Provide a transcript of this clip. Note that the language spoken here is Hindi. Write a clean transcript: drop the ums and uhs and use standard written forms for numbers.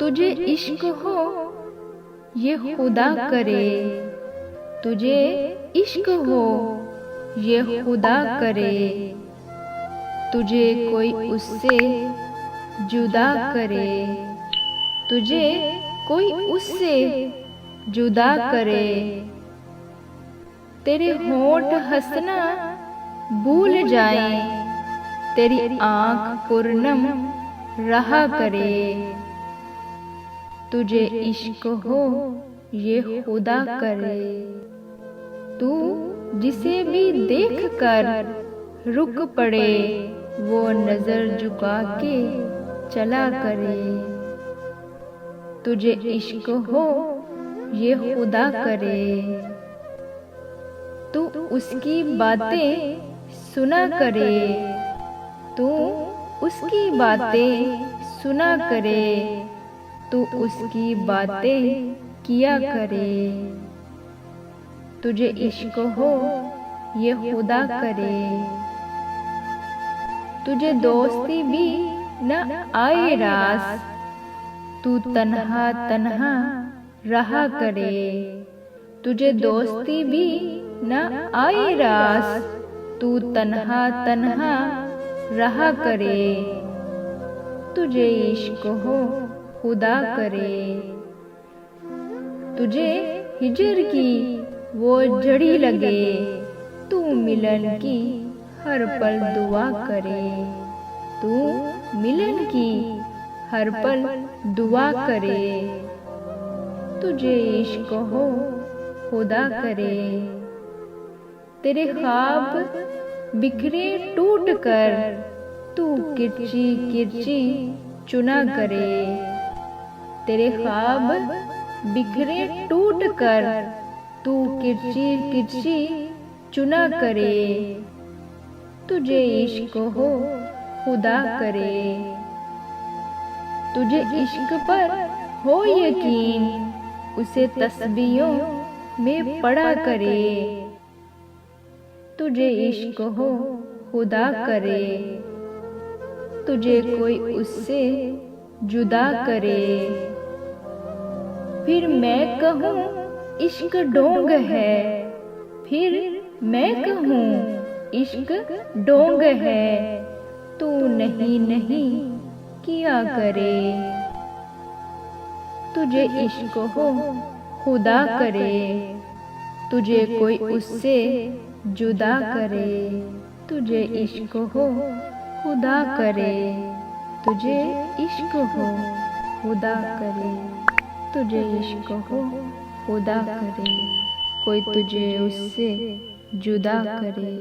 तुझे इश्क हो ये खुदा करे, तुझे इश्क हो ये खुदा करे, तुझे कोई उससे जुदा करे, तुझे कोई उससे जुदा करे। तेरे होंठ हंसना भूल जाए, तेरी आँख पुरनम रहा करे, तुझे इश्क हो ये खुदा करे। तू जिसे भी देख कर रुक पड़े, वो नजर झुका के चला करे, तुझे इश्क हो ये खुदा करे। तू उसकी बातें सुना करे, तू उसकी बातें सुना करे, तू उसकी बातें किया करे, तुझे इश्क हो ये खुदा करे। तुझे दोस्ती भी न आए रास, तू तन्हा तन्हा रहा करे, तुझे दोस्ती भी न आए रास, तू तन्हा तन्हा रहा करे, तुझे इश्क हो खुदा करे। तुझे हिजर की वो जड़ी लगे, तू मिलन की हर पल दुआ करे, तू मिलन की हर पल दुआ करे, तुझे इश्क हो खुदा करे। तेरे ख्वाब बिखरे टूट कर, तू किरची किरची चुना करे, तेरे ख्वाब बिखरे टूट कर, तू किरची किरची चुना करे, तुझे इश्क हो खुदा करे। तुझे इश्क पर हो यकीन, उसे तस्बीहों में पढ़ा करे, तुझे इश्क हो खुदा करे, तुझे कोई उससे जुदा करे। फिर मैं कहूँ इश्क ढोंग है, फिर मैं कहूँ इश्क ढोंग है, तू नहीं नहीं किया करे, तुझे इश्क हो खुदा करे, तुझे कोई उससे जुदा करे, तुझे इश्क हो खुदा करे, तुझे इश्क हो खुदा करे, तुझे इश्क हो खुदा करे, कोई तुझे उससे जुदा करे।